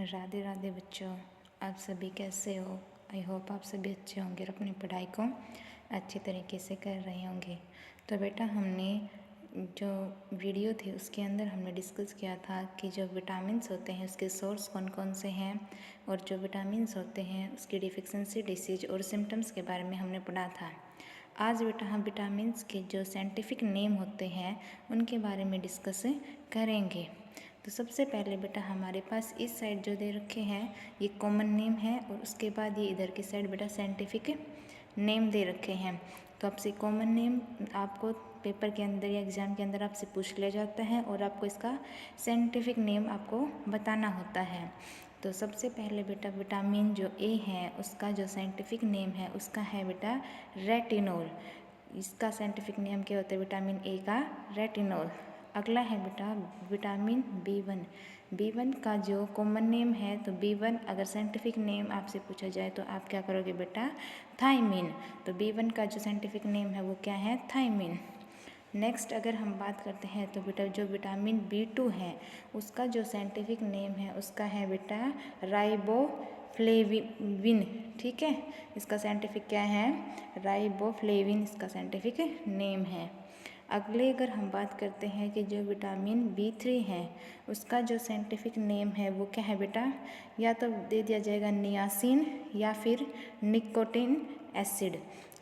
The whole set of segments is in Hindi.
राधे राधे बच्चों, आप सभी कैसे हो। आई होप आप सभी अच्छे होंगे और अपनी पढ़ाई को अच्छी तरीके से कर रहे होंगे। तो बेटा हमने जो वीडियो थी उसके अंदर हमने डिस्कस किया था कि जो विटामिन्स होते हैं उसके सोर्स कौन कौन से हैं और जो विटामिन्स होते हैं उसकी डिफिशिएंसी डिसीज और सिम्टम्स के बारे में हमने पढ़ा था। आज बेटा हम विटामिन्स के जो साइंटिफिक नेम होते हैं उनके बारे में डिस्कस करेंगे। तो सबसे पहले बेटा हमारे पास इस साइड जो दे रखे हैं ये कॉमन नेम है और उसके बाद ये इधर की साइड बेटा साइंटिफिक नेम दे रखे हैं। तो आपसे कॉमन नेम आपको पेपर के अंदर या एग्ज़ाम के अंदर आपसे पूछ लिया जाता है और आपको इसका साइंटिफिक नेम आपको बताना होता है। तो सबसे पहले बेटा विटामिन जो ए है उसका जो साइंटिफिक नेम है उसका है बेटा रेटिनोल। इसका साइंटिफिक नेम क्या होता है विटामिन ए का रेटिनोल। अगला है बेटा विटामिन बी1 का जो कॉमन नेम है तो बी1 अगर साइंटिफिक नेम आपसे पूछा जाए तो आप क्या करोगे बेटा थायमिन। तो बी1 का जो साइंटिफिक नेम है वो क्या है थायमिन। नेक्स्ट अगर हम बात करते हैं तो बेटा जो विटामिन बी2 है उसका जो साइंटिफिक नेम है उसका है बेटा राइबोफ्लेविन। ठीक है, इसका साइंटिफिक क्या है राइबोफ्लेविन, इसका साइंटिफिक नेम है। अगले अगर हम बात करते हैं कि जो विटामिन बी3 है उसका जो साइंटिफिक नेम है वो क्या है बेटा, या तो दे दिया जाएगा नियासिन या फिर निकोटिन एसिड।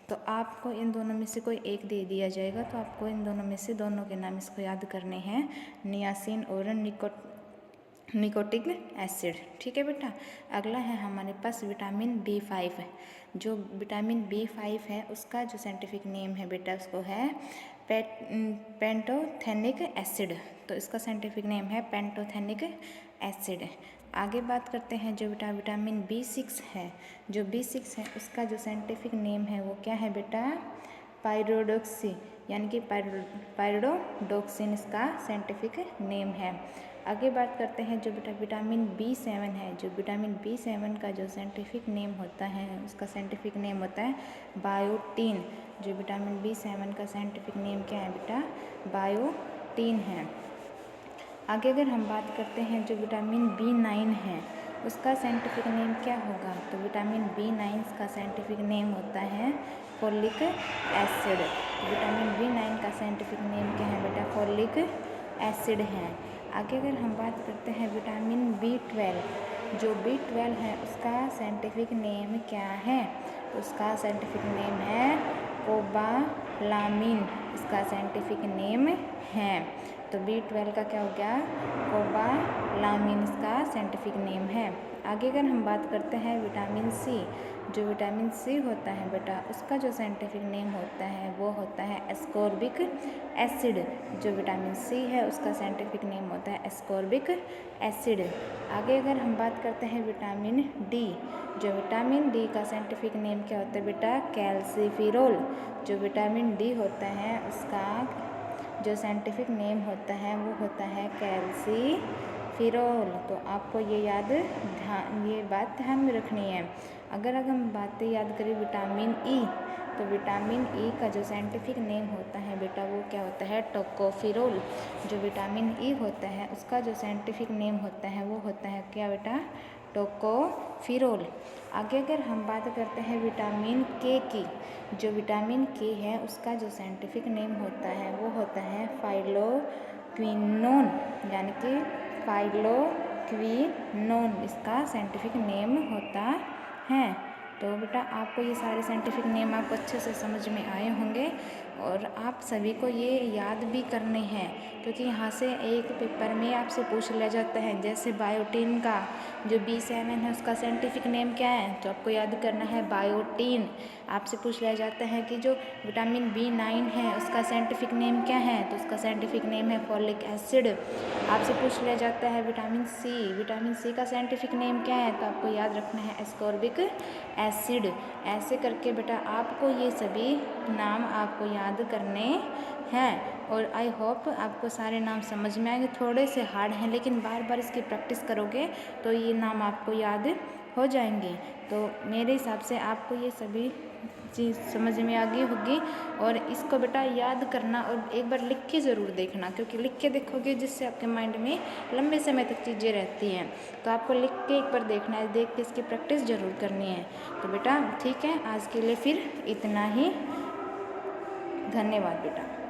तो आपको इन दोनों में से कोई एक दे दिया जाएगा तो आपको इन दोनों में से दोनों के नाम इसको याद करने हैं, नियासिन और निकोटिक एसिड। ठीक है बेटा। अगला है हमारे पास विटामिन बी5 है। जो विटामिन बी5 है उसका जो साइंटिफिक नेम है बेटा उसको है पेंटोथेनिक एसिड। तो इसका साइंटिफिक नेम है पेंटोथेनिक एसिड। आगे बात करते हैं जो बेटा विटामिन बी6 है। जो बी6 है उसका जो साइंटिफिक नेम है वो क्या है बेटा पायरोडोक्सी, यानी कि पायरोडोक्सिन इसका साइंटिफिक नेम है। आगे बात करते हैं जो बेटा विटामिन बी7 है। जो विटामिन बी7 का जो साइंटिफिक नेम होता है उसका साइंटिफिक नेम होता है बायोटीन। जो विटामिन बी7 का साइंटिफिक नेम क्या है बेटा बायोटीन है। आगे अगर हम बात करते हैं जो विटामिन बी9 है उसका साइंटिफिक नेम क्या होगा, तो विटामिन बी9 का साइंटिफिक नेम होता है फोलिक एसिड। विटामिन बी9 का साइंटिफिक नेम क्या है बेटा फोलिक एसिड है। आगे अगर हम बात करते हैं विटामिन बी12, जो बी12 है उसका साइंटिफिक नेम क्या है, तो उसका साइंटिफिक नेम है कोबालामिन, इसका साइंटिफिक नेम है। तो बी12 का क्या हो गया कोबालामिन, इसका साइंटिफिक नेम है। आगे अगर हम बात करते हैं विटामिन सी, जो विटामिन सी होता है बेटा उसका जो साइंटिफिक नेम होता है वो होता है एस्कॉर्बिक एसिड। जो विटामिन सी है उसका साइंटिफिक नेम होता है एस्कॉर्बिक एसिड। आगे अगर हम बात करते हैं विटामिन डी, जो विटामिन डी का साइंटिफिक नेम क्या होता है बेटा कैल्सीफिरोल। जो विटामिन डी होता है उसका जो साइंटिफिक नेम होता है वो होता है कैल्सीफिरोल। तो आपको ये बात ध्यान में रखनी है। अगर हम बातें याद करें विटामिन ई, तो विटामिन ई का जो साइंटिफिक नेम होता है बेटा वो क्या होता है टोकोफिरोल। जो विटामिन ई होता है उसका जो साइंटिफिक नेम होता है वो होता है क्या बेटा टोकोफिरोल। आगे अगर हम बात करते हैं विटामिन के की, जो विटामिन के है उसका जो साइंटिफिक नेम होता है वो होता है फाइलोक्विनोन, यानी कि फाइलोक्विनोन इसका साइंटिफिक नेम होता है। तो बेटा आपको ये सारे साइंटिफिक नेम आपको अच्छे से समझ में आए होंगे और आप सभी को ये याद भी करने हैं, क्योंकि यहाँ से एक पेपर में आपसे पूछ लिया जाता है। जैसे बायोटीन का जो बी7 है उसका साइंटिफिक नेम क्या है, तो आपको याद करना है बायोटीन। आपसे पूछ लिया जाता है कि जो विटामिन बी9 है उसका साइंटिफिक नेम क्या है, तो उसका साइंटिफिक नेम है फॉलिक एसिड। आपसे पूछ लिया जाता है विटामिन सी का साइंटिफिक नेम क्या है, तो आपको याद रखना है एस्कॉर्बिक एसिड। ऐसे करके बेटा आपको ये सभी नाम आपको याद करने हैं और आई होप आपको सारे नाम समझ में आएंगे। थोड़े से हार्ड हैं लेकिन बार बार इसकी प्रैक्टिस करोगे तो ये नाम आपको याद हो जाएंगी। तो मेरे हिसाब से आपको ये सभी चीज़ समझ में आ गई होगी। और इसको बेटा याद करना और एक बार लिख के ज़रूर देखना, क्योंकि लिख के देखोगे जिससे आपके माइंड में लंबे समय तक चीज़ें रहती हैं। तो आपको लिख के एक बार देखना है, देख के इसकी प्रैक्टिस ज़रूर करनी है। तो बेटा ठीक है, आज के लिए फिर इतना ही। धन्यवाद बेटा।